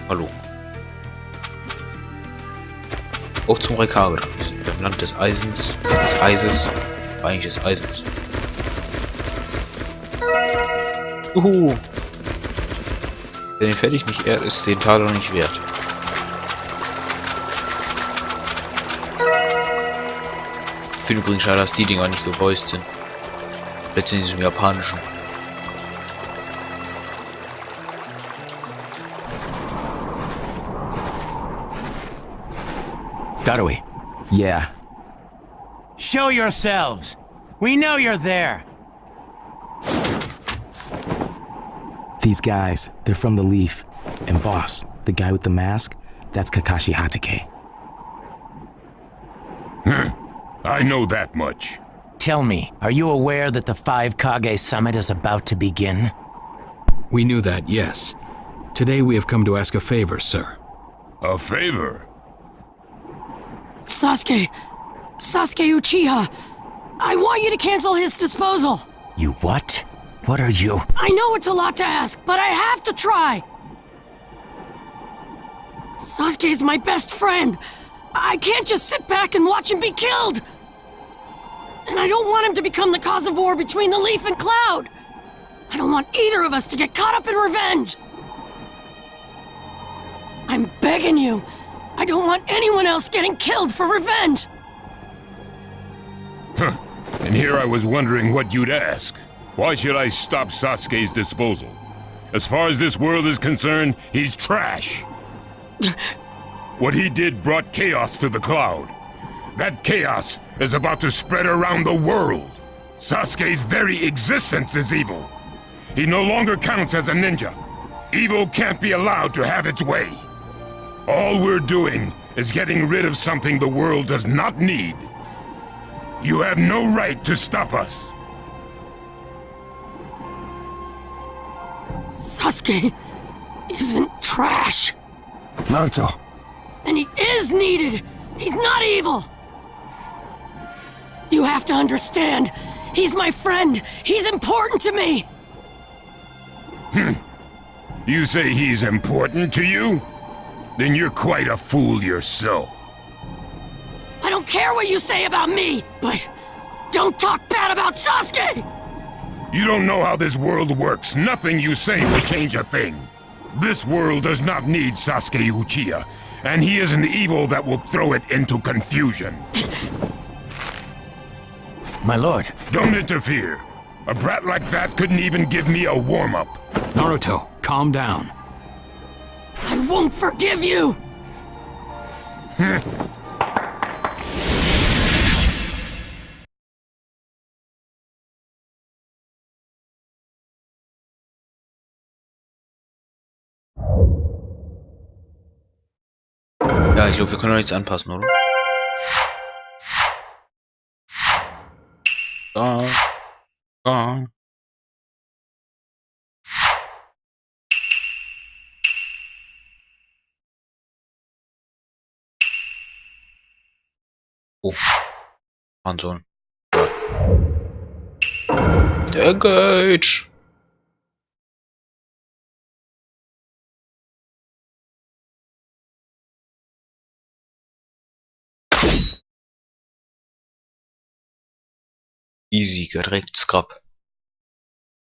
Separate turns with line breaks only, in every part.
Hallo. Auch zum Rai-Kage. Wir sind im Land des Eisens, des Eises, eigentlich des Eisens. Juhu! Wer den fertig nicht ehrt, ist den Taler nicht wert. Ich finde übrigens schade, dass die Dinger nicht gevoiced sind. Letztendlich in diesem japanischen.
Darüber. Yeah.
Show yourselves! We know you're there!
These guys, they're from the Leaf. And boss, the guy with the mask, that's Kakashi Hatake.
I know that much.
Tell me, are you aware that the 5 Kage summit is about to begin?
We knew that, yes. Today we have come to ask a favor, sir.
A favor?
Sasuke Uchiha, I want you to cancel his disposal.
You what? What are you?
I know it's a lot to ask, but I have to try. Sasuke's my best friend. I can't just sit back and watch him be killed. And I don't want him to become the cause of war between the Leaf and Cloud. I don't want either of us to get caught up in revenge. I'm begging you. I don't want anyone else getting killed for revenge!
Huh. And here I was wondering what you'd ask. Why should I stop Sasuke's disposal? As far as this world is concerned, he's trash. What he did brought chaos to the Cloud. That chaos is about to spread around the world. Sasuke's very existence is evil. He no longer counts as a ninja. Evil can't be allowed to have its way. All we're doing is getting rid of something the world does not need. You have no right to stop us.
Sasuke isn't trash.
Naruto.
And he is needed. He's not evil. You have to understand. He's my friend. He's important to me.
You say he's important to you? Then you're quite a fool yourself.
I don't care what you say about me, but don't talk bad about Sasuke!
You don't know how this world works. Nothing you say will change a thing. This world does not need Sasuke Uchiha, and he is an evil that will throw it into confusion.
My lord.
Don't interfere. A brat like that couldn't even give me a warm-up.
Naruto, calm down.
I won't forgive you!
Ja, ich glaube, wir können nichts anpassen, oder? Da. Oh. Fahren sollen. Der Gage. Easy, direkt Scrap.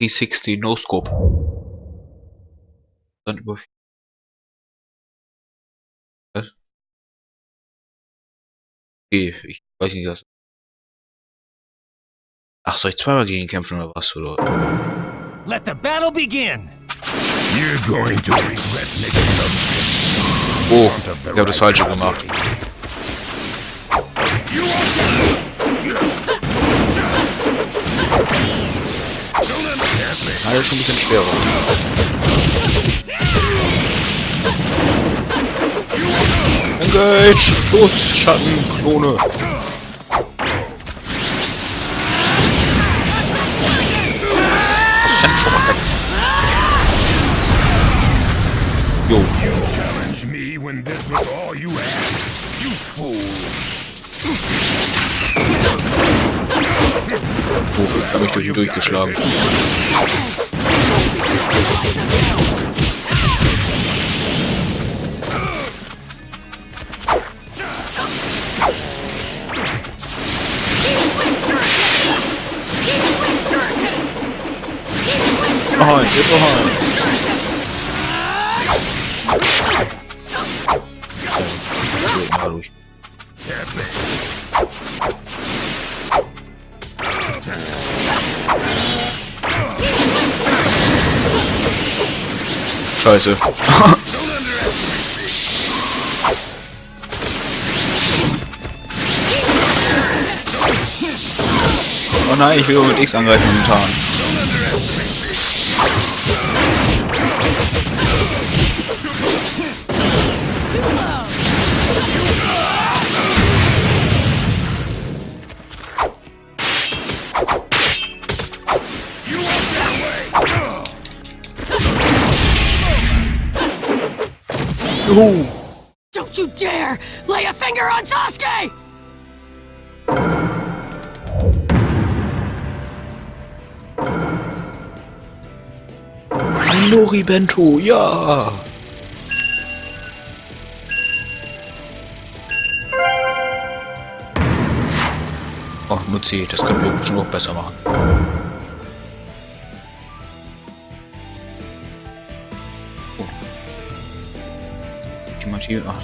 360 No Scope. Dann über. Was? Okay, ich weiß nicht was. Ach, soll ich zweimal gegen ihn kämpfen oder was? Oder?
Let the battle begin!
You're going to regret making them.
Oh, ich habe das Falsche gemacht. Alles schon ein bisschen schwerer. Engage! Los, Schatten, Klone! Jo.
You challenged me when this was all you asked, you fool.
Oh, ich habe mich durch ihn durchgeschlagen. behind, get behind. Schön, mal durch. Scheiße. Oh nein, ich will mit X angreifen momentan.
Don't you dare lay a finger on Sasuke!
Ein Nori-Bento, ja! Oh, nur C, das können wir bestimmt auch besser machen. Oh. Jemand hier? Ach.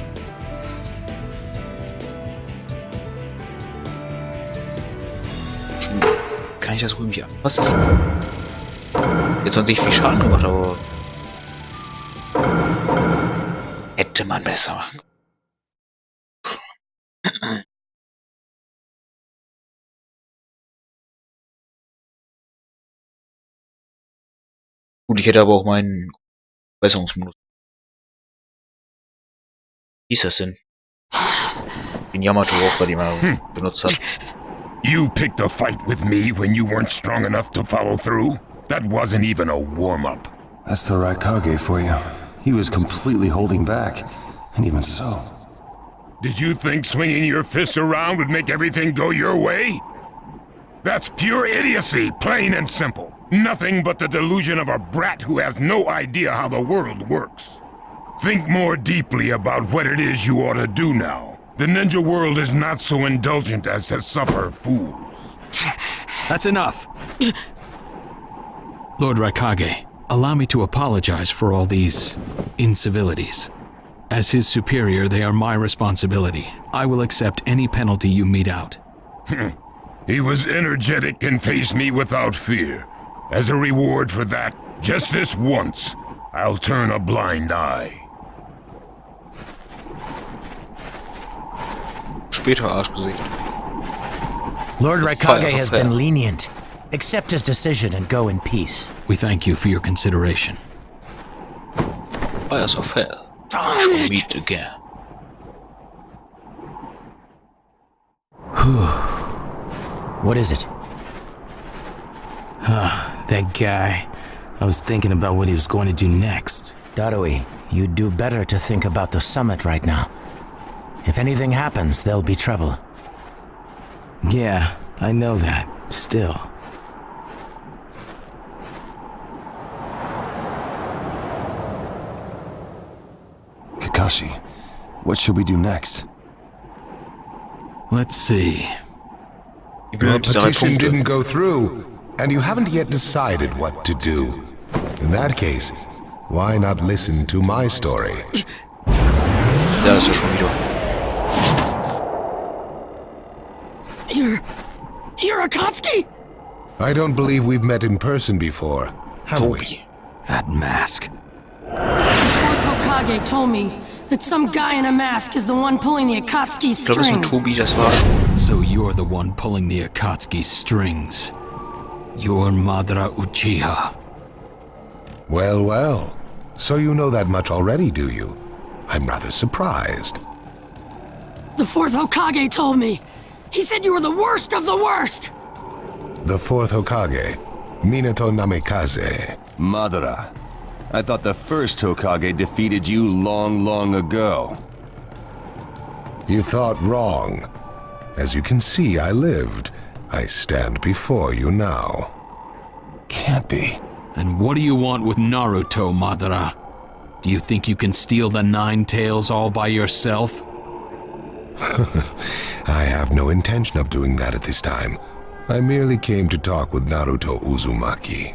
Kann ich das ruhig nicht ab? Was ist das? Jetzt hat sich viel Schaden gemacht, aber hätte man besser machen. Gut, ich hätte aber auch meinen Verbesserungsmodus. Wie ist das denn? Den Yamato auch bei dem er benutzt hat.
You picked a fight with me when you weren't strong enough to follow through? That wasn't even a warm-up.
That's the Rai-Kage for you. He was completely holding back. And even so...
Did you think swinging your fists around would make everything go your way? That's pure idiocy, plain and simple. Nothing but the delusion of a brat who has no idea how the world works. Think more deeply about what it is you ought to do now. The ninja world is not so indulgent as to suffer fools.
That's enough! Lord Rai-Kage, allow me to apologize for all these incivilities. As his superior, they are my responsibility. I will accept any penalty you mete out.
He was energetic and faced me without fear. As a reward for that, just this once, I'll turn a blind eye.
Später Arschgesicht.
Lord Rai-Kage has been lenient. Accept his decision and go in peace.
We thank you for your consideration.
Fires of hell. Shall meet again.
What is it?
That guy. I was thinking about what he was going to do next.
Darui, you'd do better to think about the summit right now. If anything happens, there'll be trouble.
Yeah, I know that. Still.
Kakashi, what should we do next?
Let's see.
Your petition didn't go through, and you haven't yet decided what to do. In that case, why not listen to my story?
Ja, ist ja schon wieder.
You're Akatsuki?
I don't believe we've met in person before, have we?
That mask.
Fourth Hokage told me that some guy in a mask is the one pulling the Akatsuki
Ich glaube, das mit
strings.
Tobi, das war schon.
So you're the one pulling the Akatsuki strings. You're Madara Uchiha.
Well, well. So you know that much already, do you? I'm rather surprised.
The fourth Hokage told me. He said you were the worst of the worst.
The fourth Hokage, Minato Namikaze.
Madara. I thought the first Hokage defeated you long ago.
You thought wrong. As you can see, I lived. I stand before you now.
Can't be.
And what do you want with Naruto, Madara? Do you think you can steal the 9 tails all by yourself?
I have no intention of doing that at this time. I merely came to talk with Naruto Uzumaki.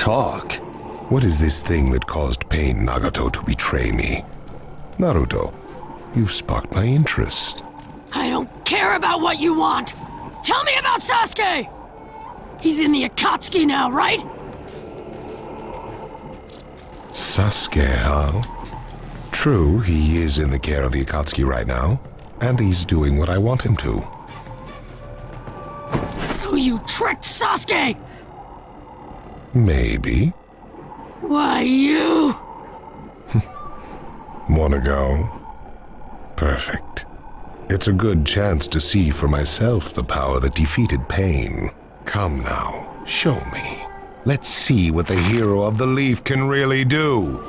talk.
What is this thing that caused pain Nagato to betray me? Naruto, you've sparked my interest.
I don't care about what you want! Tell me about Sasuke! He's in the Akatsuki now, right?
Sasuke, huh? True, he is in the care of the Akatsuki right now, and he's doing what I want him to.
So you tricked Sasuke!
Maybe.
Why, you...
Wanna go? Perfect. It's a good chance to see for myself the power that defeated pain. Come now, show me. Let's see what the hero of the leaf can really do.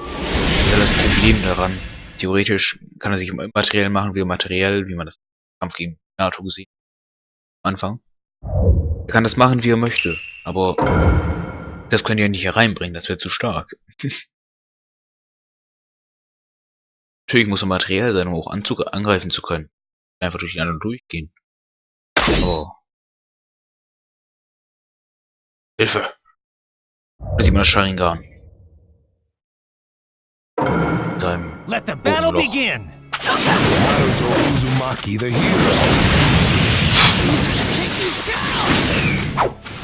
Das Problem daran. Theoretisch kann er sich materiell machen, wie man das im Kampf gegen Naruto gesehen hat. Am Anfang. Er kann das machen, wie er möchte, aber das könnt ihr nicht hereinbringen, das wird zu stark. Natürlich muss er materiell sein, um auch angreifen zu können. Einfach durch die anderen durchgehen. Oh. Hilfe! Da sieht man das Sharingan.
Let the battle begin!
Naruto Uzumaki, the hero.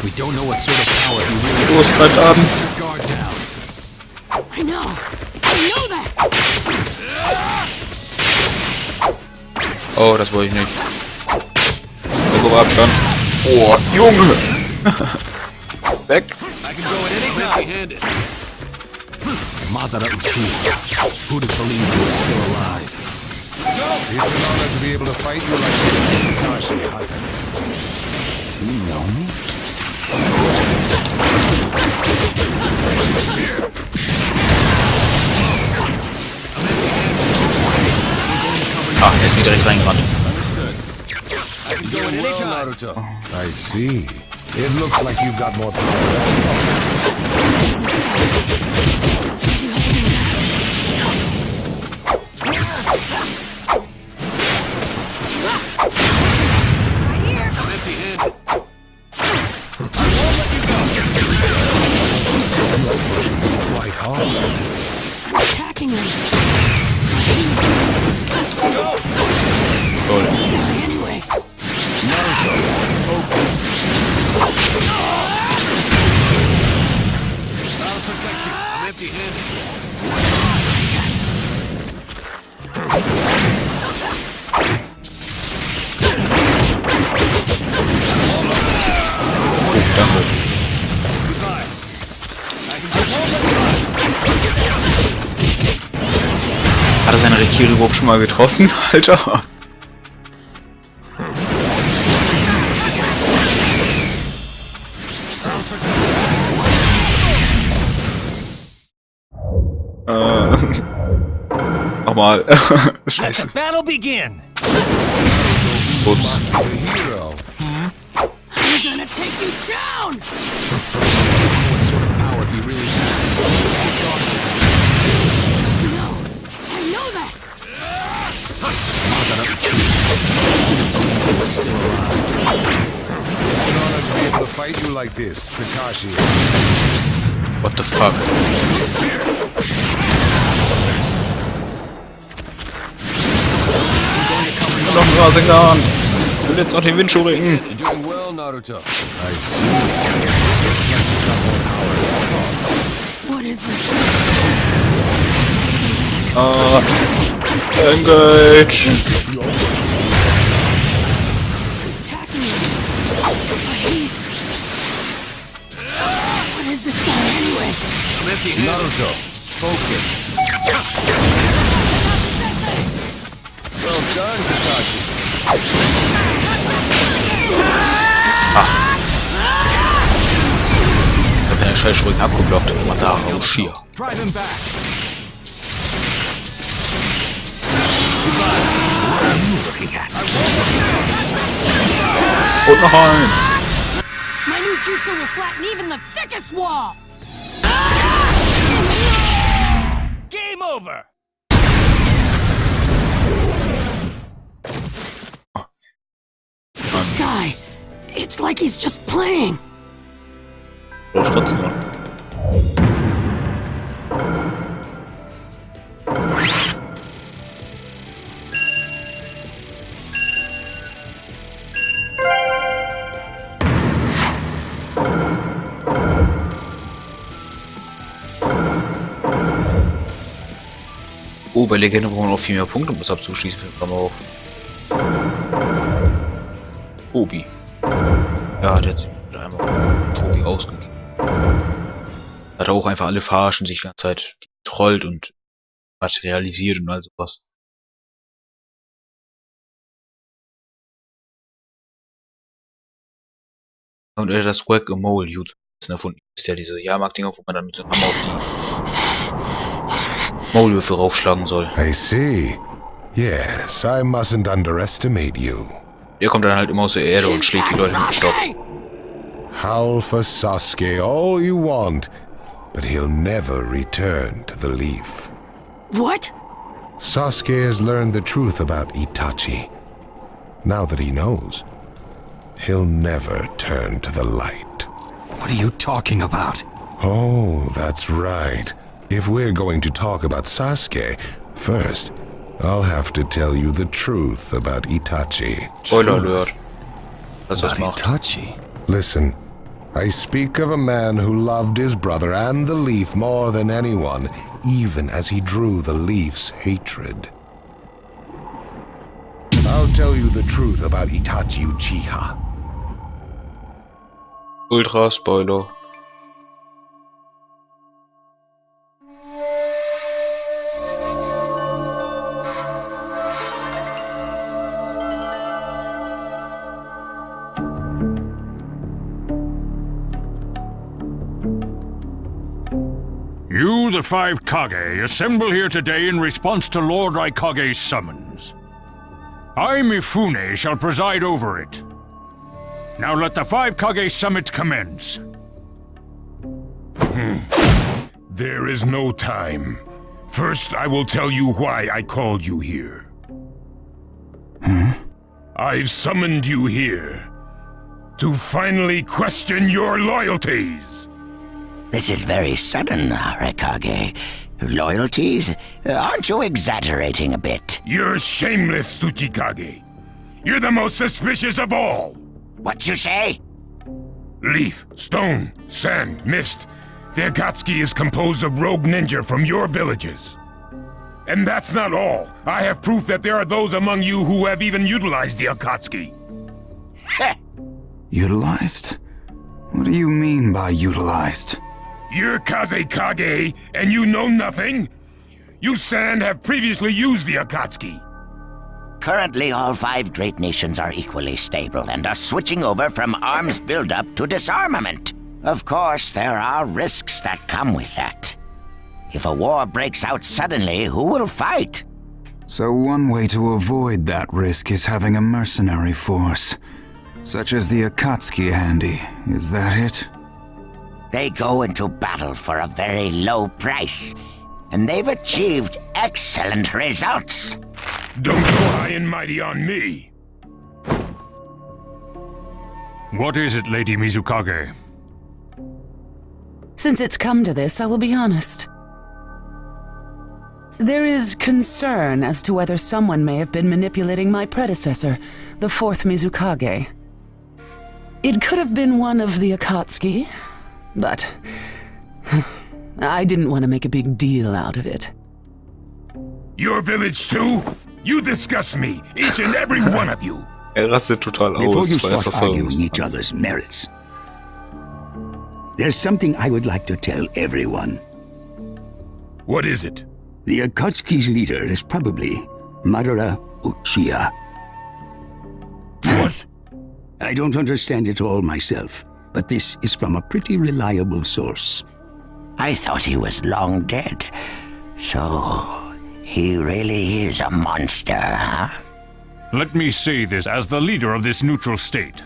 We don't know what sort of power he really
Los, greift an!
Guard down.
I know that!
Oh, das wollte ich nicht. Irgendwo Abstand. Oh, Junge! Weg!
I can go at any time. Madara Uchiha. Who'd have believed he was still alive?
It's an honor to be able to fight you like this, Kakashi Hunter.
Does he know me?
Ah, er ist wieder direkt reingerannt.
Naruto.
I see. It looks like you've got more power. Quite hard.
I'm attacking him.
Toll.
This guy anyway.
Naruto, focus. I'll protect you. I'm empty-handed.
Hat er seine Rekiere überhaupt schon mal getroffen? Alter! Nochmal.
Let the battle begin.
Ups.
The hero.
I'm gonna take you down!
What sort of power he really has.
No, I know that!
Madara Uchiha. Was still alive.
It's an honor to be able to fight you like this, Kakashi.
What the fuck? Noch ein Rasengan! Ich will jetzt noch den Windschuh ringen!
You're doing well, Naruto.
I see.
What is this?
Engage!
Attacking him. But he's... What is this guy anyway?
I'm empty-handed.
Naruto, focus. Well done, Kakashi.
Ich hab den Schallschrücken abgeblockt. Madara Uchiha.
Drive him back.
Und noch eins!
My new jutsu will flatten even the thickest wall!
Game over.
This guy, it's like he's just playing.
Trotzdem noch. Oh, bei Legende brauchen wir noch viel mehr Punkte, um das abzuschließen. Fällt mir auf. Tobi. Ja, der hat sich einmal Tobi ausgegeben. Hat auch einfach alle verarschen, sich die ganze Zeit trollt und materialisiert und all sowas. Und er hat das Whack-A-Mole-YouTube erfunden. Ist ja diese Jahrmarkt-Dinger, wo man dann mit so einem Hammer auf die Maulwürfe raufschlagen soll.
I see. Yes, I mustn't underestimate you.
Der kommt dann halt immer aus der Erde und schlägt die Leute mit dem Stock.
Howl for Sasuke all you want, but he'll never return to the leaf.
What?
Sasuke has learned the truth about Itachi. Now that he knows, he'll never turn to the light.
What are you talking about?
Oh, that's right. If we're going to talk about Sasuke, first, I'll have to tell you the truth about Itachi.
Spoiler alert. Was das
About
macht.
Itachi?
Listen, I speak of a man who loved his brother and the leaf more than anyone, even as he drew the leaf's hatred. I'll tell you the truth about Itachi Uchiha.
Ultra Spoiler.
You, the five Kage, assemble here today in response to Lord Rai-Kage's summons. I, Mifune, shall preside over it. Now let the five Kage summit commence.
There is no time. First, I will tell you why I called you here. I've summoned you here to finally question your loyalties.
This is very sudden, Rai-Kage. Loyalties? Aren't you exaggerating a bit?
You're shameless, Tsuchikage. You're the most suspicious of all.
What you say?
Leaf, stone, sand, mist. The Akatsuki is composed of rogue ninja from your villages. And that's not all. I have proof that there are those among you who have even utilized the Akatsuki.
Utilized? What do you mean by utilized?
You're Kazekage, and you know nothing? You Sand have previously used the Akatsuki.
Currently, all five great nations are equally stable and are switching over from arms buildup to disarmament. Of course, there are risks that come with that. If a war breaks out suddenly, who will fight?
So one way to avoid that risk is having a mercenary force, such as the Akatsuki handy. Is that it?
They go into battle for a very low price, and they've achieved excellent results.
Don't go high and mighty on me.
What is it, Lady Mizukage?
Since it's come to this, I will be honest. There is concern as to whether someone may have been manipulating my predecessor, the fourth Mizukage. It could have been one of the Akatsuki, but I didn't want to make a big deal out of it.
Your village too? You disgust me, each and every one of you.
Rastet total
Before
aus,
you
weil er
start
verfolgt
arguing
ist.
each other's merits, there's something I would like to tell everyone.
What is it?
The Akatsuki's leader is probably Madara Uchiha.
What?
I don't understand it all myself, but this is from a pretty reliable source.
I thought he was long dead. So, he really is a monster, huh?
Let me say this as the leader of this neutral state.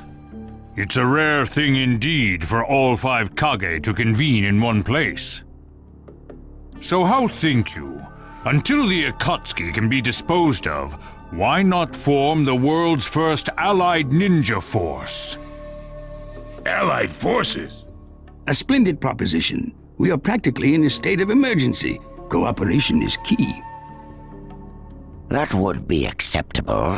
It's a rare thing indeed for all five Kage to convene in one place. So how think you, until the Akatsuki can be disposed of, why not form the world's first allied ninja force?
Allied forces?
A splendid proposition, We are practically in a state of emergency. Cooperation is key.
That would be acceptable.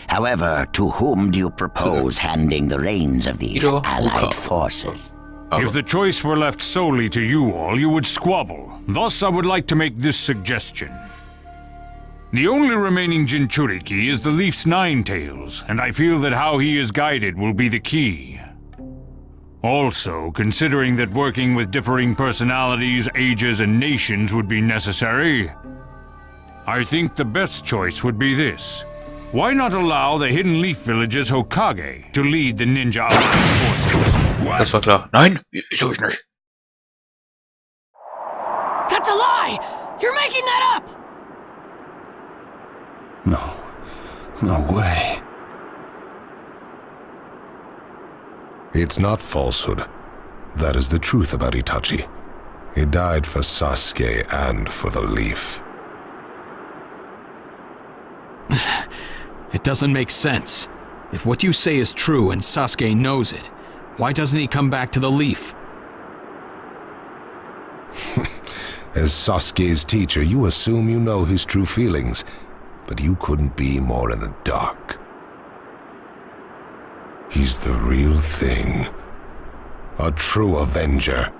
However, to whom do you propose handing the reins of these allied forces?
If the choice were left solely to you all, you would squabble. Thus, I would like to make this suggestion. The only remaining Jinchuriki is the Leaf's Nine Tails, and I feel that how he is guided will be the key. Also, considering that working with differing personalities, ages, and nations would be necessary, I think the best choice would be this. Why not allow the Hidden Leaf Village's Hokage to lead the ninja outside forces?
Das war klar. Nein, so ich nicht.
That's a lie! You're making that up!
No way.
It's not falsehood. That is the truth about Itachi. He died for Sasuke and for the Leaf.
It doesn't make sense. If what you say is true and Sasuke knows it, why doesn't he come back to the Leaf?
As Sasuke's teacher, you assume you know his true feelings, but you couldn't be more in the dark. He's the real thing. A true Avenger.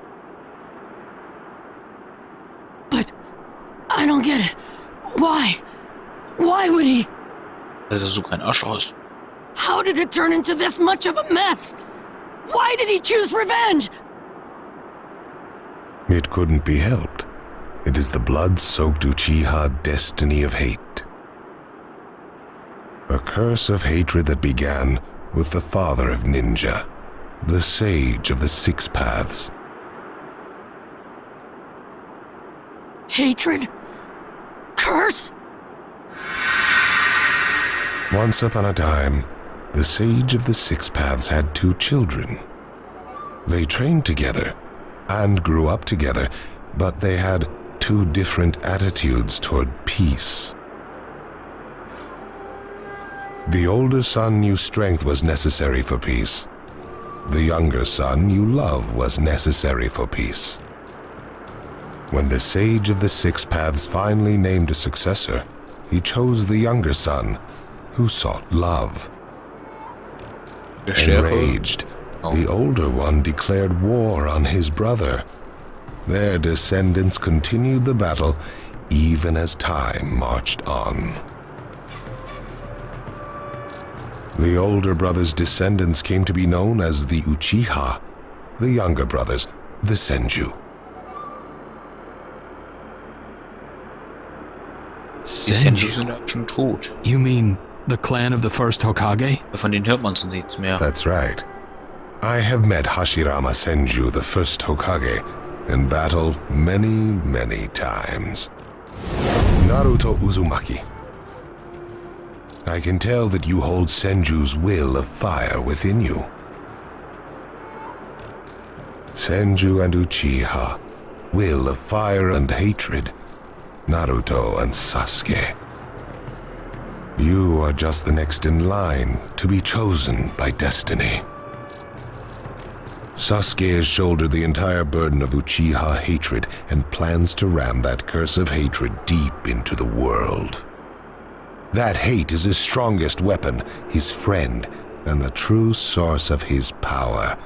But I don't get it. Why? Why would he?
Dass er so kein Arschloch ist.
How did it turn into this much of a mess? Why did he choose revenge?
It couldn't be helped. It is the blood-soaked Uchiha destiny of hate. A curse of hatred that began with the father of ninja, the sage of the Six Paths.
Hatred? Curse?
Once upon a time, the sage of the Six Paths had 2 children. They trained together and grew up together, but they had 2 different attitudes toward peace. The older son knew strength was necessary for peace. The younger son knew love was necessary for peace. When the sage of the Six Paths finally named a successor, he chose the younger son, who sought love. Enraged, the older one declared war on his brother. Their descendants continued the battle even as time marched on. The older brother's descendants came to be known as the Uchiha, the younger brothers, the Senju.
Die Senju sind ja schon tot.
You mean the clan of the first Hokage?
Von denen hört man sonst nichts mehr.
That's right. I have met Hashirama Senju, the first Hokage, in battle many times. Naruto Uzumaki. I can tell that you hold Senju's will of fire within you. Senju and Uchiha, will of fire and hatred. Naruto and Sasuke. You are just the next in line to be chosen by destiny. Sasuke has shouldered the entire burden of Uchiha hatred and plans to ram that curse of hatred deep into the world. That hate is his strongest weapon, his friend, and the true source of his power.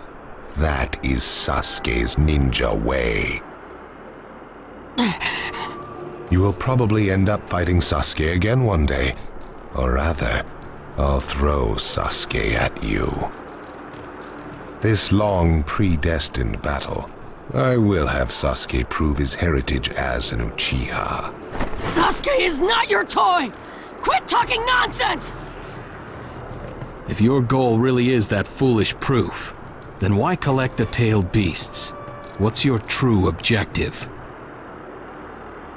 That is Sasuke's ninja way. You will probably end up fighting Sasuke again one day. Or rather, I'll throw Sasuke at you. This long, predestined battle, I will have Sasuke prove his heritage as an Uchiha.
Sasuke is not your toy! Quit talking nonsense!
If your goal really is that foolish proof, then why collect the tailed beasts? What's your true objective?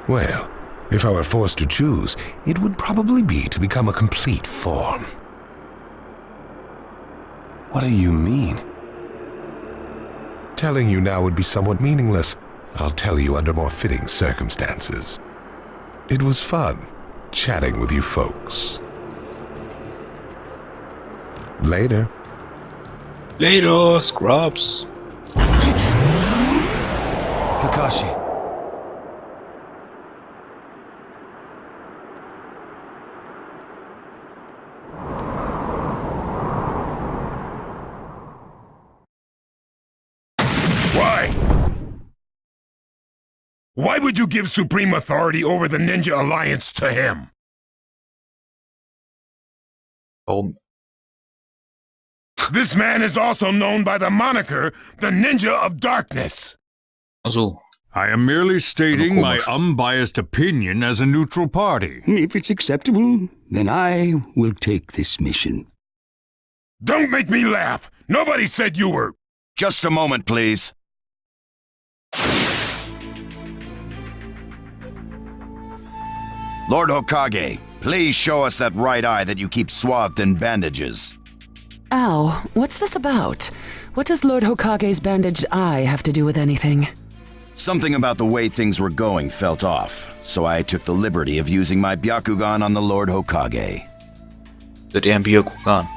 Well, if I were forced to choose, it would probably be to become a complete form.
What do you mean?
Telling you now would be somewhat meaningless. I'll tell you under more fitting circumstances. It was fun chatting with you folks. Later.
Later, scrubs.
Kakashi.
Why? Why would you give supreme authority over the Ninja Alliance to him?
Warum?
This man is also known by the moniker, the Ninja of Darkness.
Also,
I am merely stating my
komisch.
unbiased opinion as a neutral party.
If it's acceptable, then I will take this mission.
Don't make me laugh. Nobody said you were.
Just a moment, please. Lord Hokage, please show us that right eye that you keep swathed in bandages.
Ow, what's this about? What does Lord Hokage's bandaged eye have to do with anything?
Something about the way things were going felt off, so I took the liberty of using my Byakugan on the Lord Hokage.
The damn Byakugan.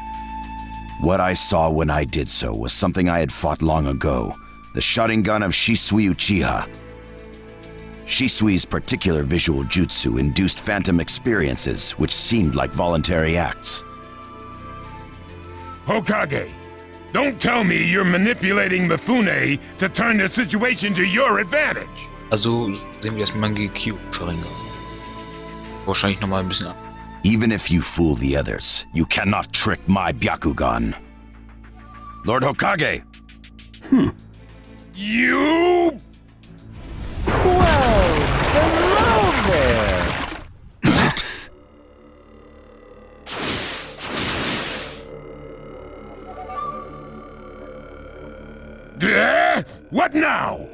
What I saw when I did so was something I had fought long ago, the Sharingan of Shisui Uchiha. Shisui's particular visual jutsu induced phantom experiences which seemed like voluntary acts.
Hokage, don't tell me you're manipulating Mifune to turn the situation to your advantage.
Also sehen wir das Mangekyou Sharingan. Wahrscheinlich nochmal ein bisschen an.
Even if you fool the others, you cannot trick my Byakugan. Lord Hokage!
You...
Well, hello there!
What now?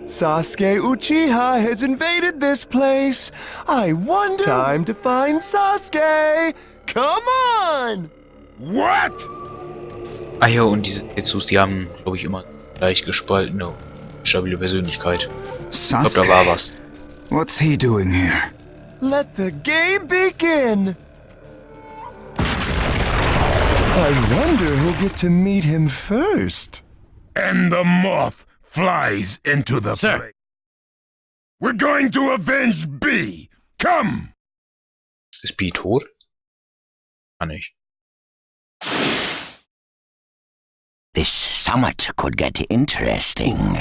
Sasuke Uchiha has invaded this place. I wonder... Time to find Sasuke! Come on!
What?
Ah ja, und diese Zetsus, die haben, glaube ich, immer leicht gespaltene, stabile Persönlichkeit. Ich glaube, da war was.
What's he doing here?
Let the game begin! I wonder who'll get to meet him first.
And the moth flies into the plate. We're going to avenge B. Come!
Ist B tot? Kann nicht.
This summit could get interesting.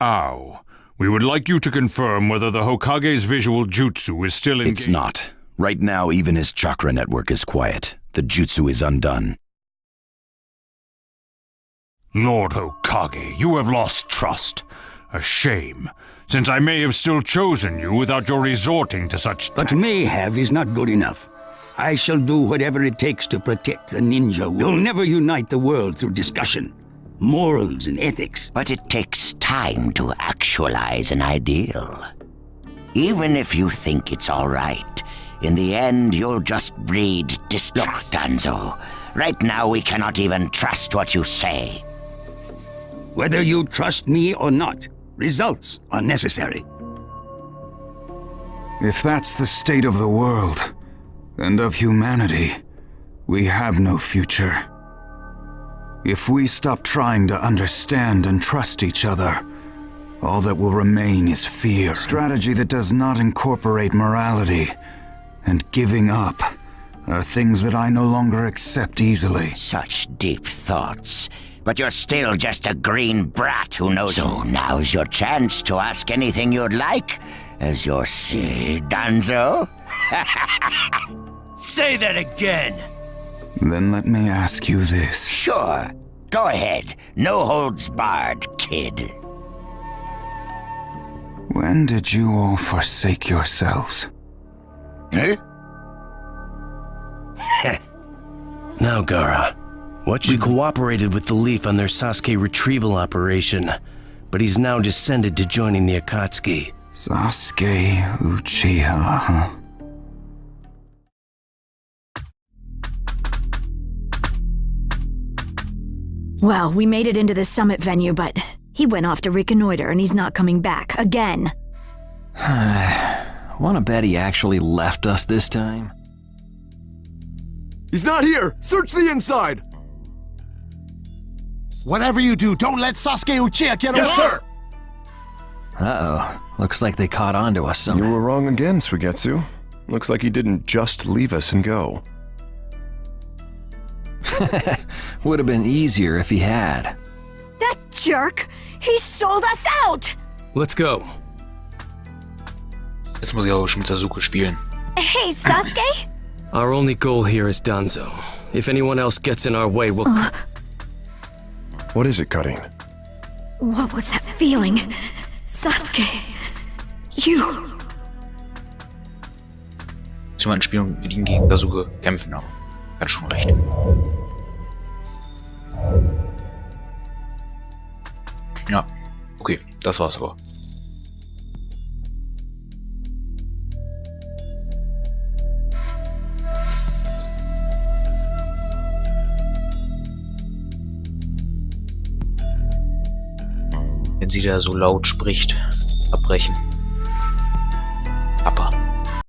Ow. We would like you to confirm whether the Hokage's visual jutsu is still engaged.
It's not. Right now, even his chakra network is quiet. The jutsu is undone.
Lord Hokage, you have lost trust. A shame, since I may have still chosen you without your resorting to such
But may have is not good enough. I shall do whatever it takes to protect the ninja. You'll never unite the world through discussion, morals and ethics.
But it takes time to actualize an ideal. Even if you think it's all right, in the end you'll just breed distrust. Look, Danzo, right now we cannot even trust what you say.
Whether you trust me or not, results are necessary.
If that's the state of the world, and of humanity, we have no future. If we stop trying to understand and trust each other, all that will remain is fear. A strategy that does not incorporate morality and giving up are things that I no longer accept easily.
Such deep thoughts. But you're still just a green brat who knows. So now's your chance to ask anything you'd like, as you'll see, Danzo.
Say that again!
Then let me ask you this.
Sure. Go ahead. No holds barred, kid.
When did you all forsake yourselves?
Huh?
Now, Gaara, we cooperated with the Leaf on their Sasuke retrieval operation, but he's now descended to joining the Akatsuki.
Sasuke Uchiha, huh?
Well, we made it into the summit venue, but he went off to reconnoiter and he's not coming back again.
Wanna bet he actually left us this time?
He's not here! Search the inside!
Whatever you do, don't let Sasuke Uchiha get away!
Yes, sir!
Uh-oh. Looks like they caught on to us
You
somehow.
were wrong again, Suigetsu. Looks like he didn't just leave us and go.
Would have been easier if he had.
That jerk! He sold us out!
Let's go.
Jetzt muss ich auch schon mit Sasuke spielen.
Hey, Sasuke?
Our only goal here is Danzo. If anyone else gets in our way, we'll...
What is it, Cutting?
What was that feeling? Sasuke, you...
Muss jemanden spielen, mit ihm gegen Sasuke kämpfen, aber hat schon recht. Ja, okay, das war's aber. Wenn sie da so laut spricht, abbrechen.